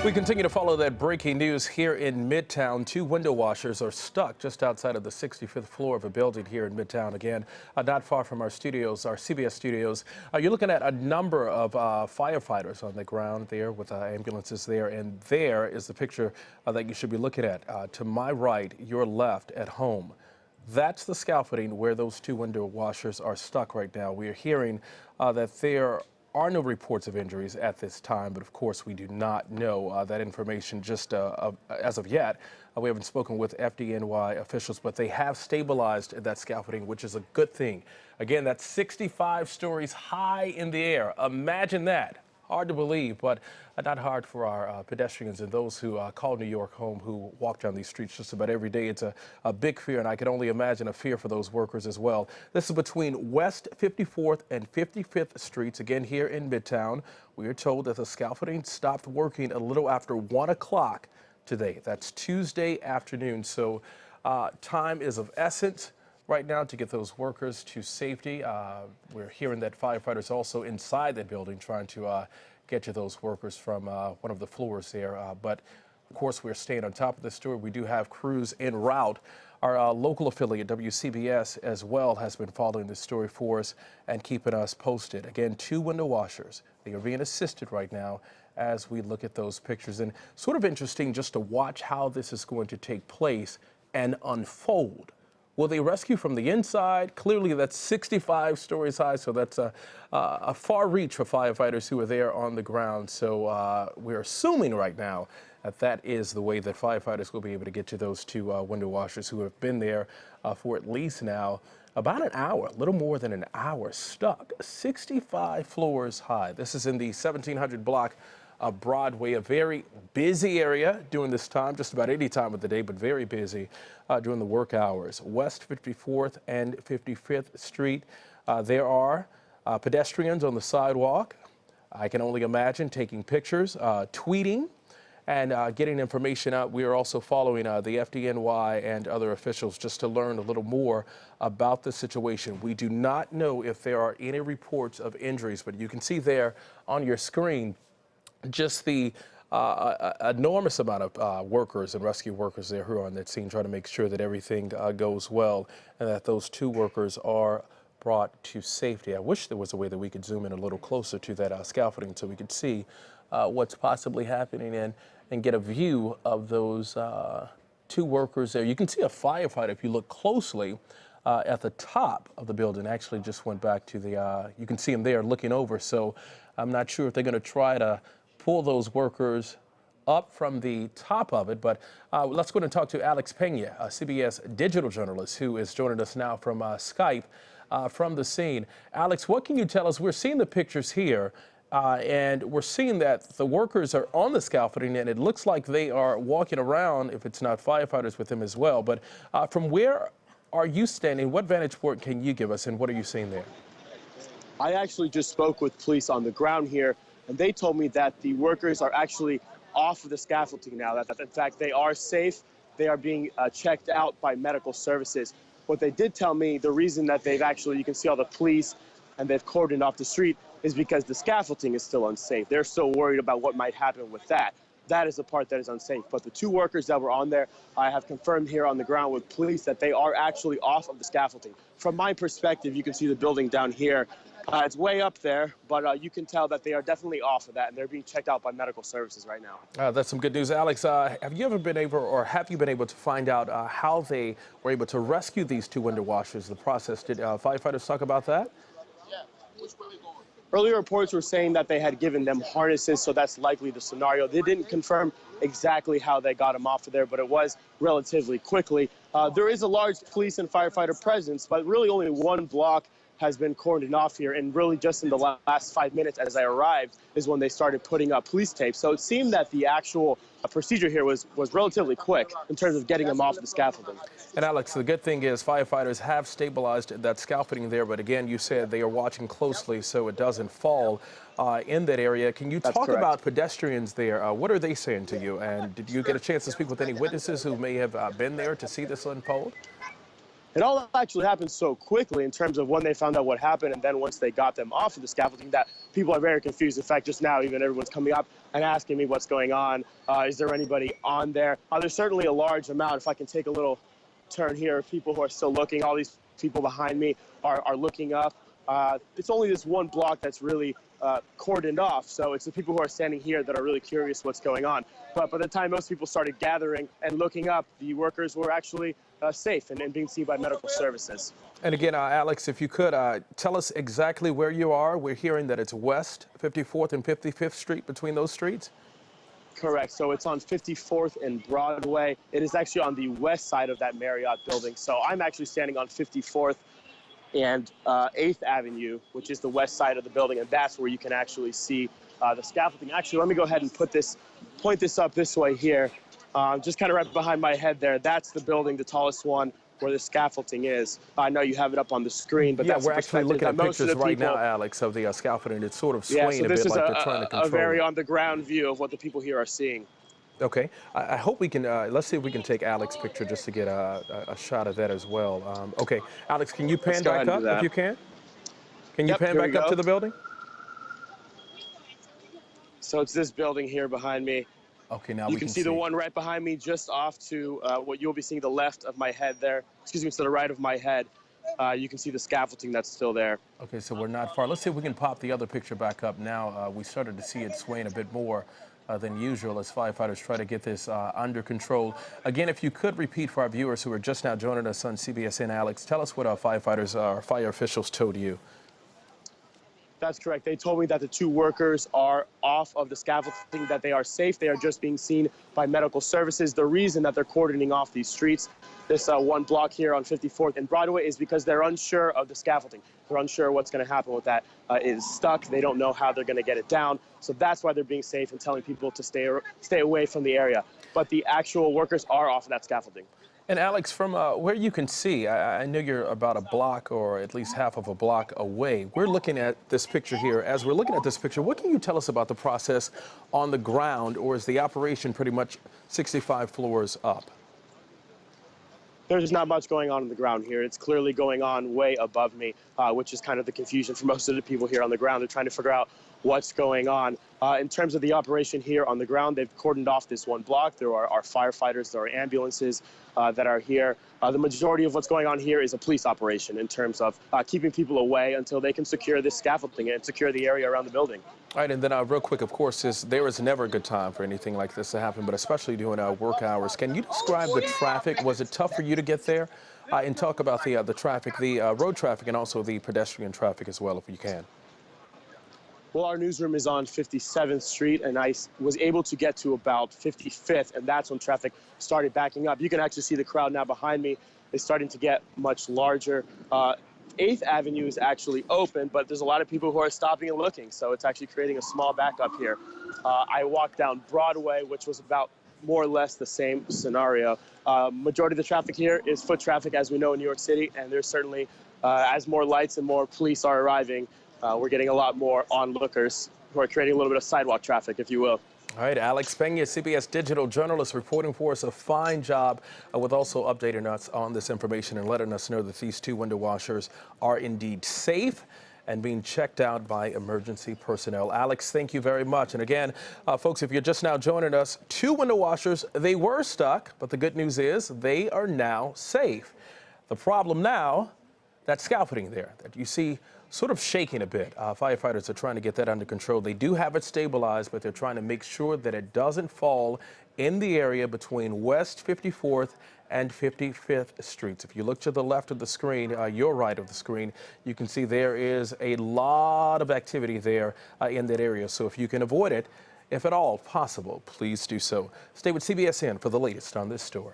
We continue to follow that breaking news here in Midtown. Two window washers are stuck just outside of the 65th floor of a building here in Midtown. Again, not far from our studios, our CBS studios. You're looking at a number of firefighters on the ground there with ambulances there. And there is the picture that you should be looking at. To my right, your left at home. That's the scaffolding where those two window washers are stuck right now. We are hearing that there are no reports of injuries at this time, but of course we do not know that information just as of yet. We haven't spoken with FDNY officials, but they have stabilized that scaffolding, which is a good thing. Again, that's 65 stories high in the air. Imagine that. Hard to believe, but not hard for our pedestrians and those who call New York home, who walk down these streets just about every day. It's a big fear, and I can only imagine a fear for those workers as well. This is between West 54th and 55th Streets, again here in Midtown. We are told that the scaffolding stopped working a little after 1 o'clock today. That's Tuesday afternoon, so time is of essence right now to get those workers to safety. We're hearing that firefighters also inside that building trying to get to those workers from one of the floors there. But of course, we're staying on top of this story. We do have crews en route. Our local affiliate, WCBS, as well, has been following this story for us and keeping us posted. Again, two window washers. They are being assisted right now as we look at those pictures. And sort of interesting just to watch how this is going to take place and unfold. Will they rescue from the inside? Clearly, that's 65 stories high, so that's a far reach for firefighters who are there on the ground. So we're assuming right now that that is the way that firefighters will be able to get to those two window washers who have been there for at least now about an hour, a little more than an hour, stuck 65 floors high. This is in the 1700 block of Broadway, a very busy area during this time, just about any time of the day, but very busy during the work hours. West 54th and 55th Street, there are pedestrians on the sidewalk. I can only imagine taking pictures, tweeting, and getting information out. We are also following the FDNY and other officials just to learn a little more about the situation. We do not know if there are any reports of injuries, but you can see there on your screen just the enormous amount of workers and rescue workers there who are on that scene trying to make sure that everything goes well and that those two workers are brought to safety. I wish there was a way that we could zoom in a little closer to that scaffolding so we could see what's possibly happening and get a view of those two workers there. You can see a firefighter if you look closely at the top of the building. Actually just went back to the, you can see him there looking over. So I'm not sure if they're going to try to pull those workers up from the top of it, but let's go and talk to Alex Pena, a CBS digital journalist who is joining us now from Skype from the scene. Alex, what can you tell us? We're seeing the pictures here, and we're seeing that the workers are on the scaffolding, and it looks like they are walking around, if it's not firefighters with them as well. But from where are you standing? What vantage point can you give us, and what are you seeing there? I actually just spoke with police on the ground here, and they told me that the workers are actually off of the scaffolding now, that in fact they are safe. They are being checked out by medical services. What they did tell me, the reason that they've actually, you can see all the police and they've cordoned off the street is because the scaffolding is still unsafe. They're so worried about what might happen with that. That is the part that is unsafe. But the two workers that were on there, I have confirmed here on the ground with police that they are actually off of the scaffolding. From my perspective, you can see the building down here. It's way up there, but you can tell that they are definitely off of that, and they're being checked out by medical services right now. That's some good news. Alex, have you ever been able, or have you been able to find out how they were able to rescue these two window washers? The process, did firefighters talk about that? Yeah. Which way are we going? Earlier reports were saying that they had given them harnesses, so that's likely the scenario. They didn't confirm exactly how they got them off of there, but it was relatively quickly. There is a large police and firefighter presence, but really only one block has been cordoned off here, and really just in the last 5 minutes as I arrived is when they started putting up police tape. So it seemed that the actual procedure here was relatively quick in terms of getting them off the scaffolding. And Alex, the good thing is firefighters have stabilized that scaffolding there, but again, you said they are watching closely so it doesn't fall in that area. Can you talk about pedestrians there? What are they saying to you? And did you get a chance to speak with any witnesses who may have been there to see this unfold? It all actually happened so quickly in terms of when they found out what happened, and then once they got them off of the scaffolding, that people are very confused. In fact, just now, even everyone's coming up and asking me what's going on. Is there anybody on there? There's certainly a large amount. If I can take a little turn here, people who are still looking. All these people behind me are looking up. It's only this one block that's really cordoned off, so it's the people who are standing here that are really curious what's going on. But by the time most people started gathering and looking up, the workers were actually safe and being seen by medical services. And again, Alex, if you could tell us exactly where you are. We're hearing that it's West 54th and 55th Street, between those streets. Correct. So it's on 54th and Broadway. It is actually on the west side of that Marriott building. So I'm actually standing on 54th and 8th Avenue, which is the west side of the building, and that's where you can actually see the scaffolding. Actually, let me go ahead and point this up this way here, just kind of right behind my head there. That's the building, the tallest one, where the scaffolding is. I know you have it up on the screen, but yeah, that's we're actually looking at pictures right now, people, Alex, of the scaffolding. It's sort of yeah, swaying so a this bit is like they're trying to control a very it. on-the-ground view of what the people here are seeing. Okay, I hope we can, let's see if we can take Alex's picture just to get a shot of that as well. Okay, Alex, can you pan back up if you can? Can you pan back up to the building? So it's this building here behind me. Okay, now you we can see the one right behind me, just off to what you'll be seeing the left of my head there. Excuse me, to the right of my head. You can see the scaffolding that's still there. Okay, so we're not far. Let's see if we can pop the other picture back up now. We started to see it swaying a bit more than usual as firefighters try to get this under control. Again, if you could repeat for our viewers who are just now joining us on CBSN, Alex, tell us what our firefighters, our fire officials told you. That's correct. They told me that the two workers are off of the scaffolding, that they are safe. They are just being seen by medical services. The reason that they're cordoning off these streets, this one block here on 54th and Broadway, is because they're unsure of the scaffolding. They're unsure what's going to happen with that. It is stuck. They don't know how they're going to get it down. So that's why they're being safe and telling people to stay away from the area. But the actual workers are off of that scaffolding. And Alex, from where you can see, I know you're about a block or at least half of a block away. We're looking at this picture here. As we're looking at this picture, what can you tell us about the process on the ground, or is the operation pretty much 65 floors up? There's not much going on the ground here. It's clearly going on way above me, which is kind of the confusion for most of the people here on the ground. They're trying to figure out what's going on. In terms of the operation here on the ground, they've cordoned off this one block. There are firefighters, there are ambulances that are here. The majority of what's going on here is a police operation in terms of keeping people away until they can secure this scaffolding and secure the area around the building. All right, and then real quick, of course, there is never a good time for anything like this to happen, but especially during work hours. Can you describe the traffic? Was it tough for you to get there? And talk about the traffic, the road traffic, and also the pedestrian traffic as well, if you can. Well, our newsroom is on 57th Street, and I was able to get to about 55th, and that's when traffic started backing up. You can actually see the crowd now behind me is starting to get much larger. 8th Avenue is actually open, but there's a lot of people who are stopping and looking, so it's actually creating a small backup here. I walked down Broadway, which was about more or less the same scenario. Majority of the traffic here is foot traffic, as we know in New York City, and there's certainly, as more lights and more police are arriving, we're getting a lot more onlookers who are creating a little bit of sidewalk traffic, if you will. All right, Alex Pena, CBS digital journalist, reporting for us. A fine job with also updating us on this information and letting us know that these two window washers are indeed safe and being checked out by emergency personnel. Alex, thank you very much. And again, folks, if you're just now joining us, two window washers, they were stuck, but the good news is they are now safe. The problem now, that scaffolding there that you see sort of shaking a bit. Firefighters are trying to get that under control. They do have it stabilized, but they're trying to make sure that it doesn't fall in the area between West 54th and 55th Streets. If you look to the left of the screen, your right of the screen, you can see there is a lot of activity there in that area. So if you can avoid it, if at all possible, please do so. Stay with CBSN for the latest on this story.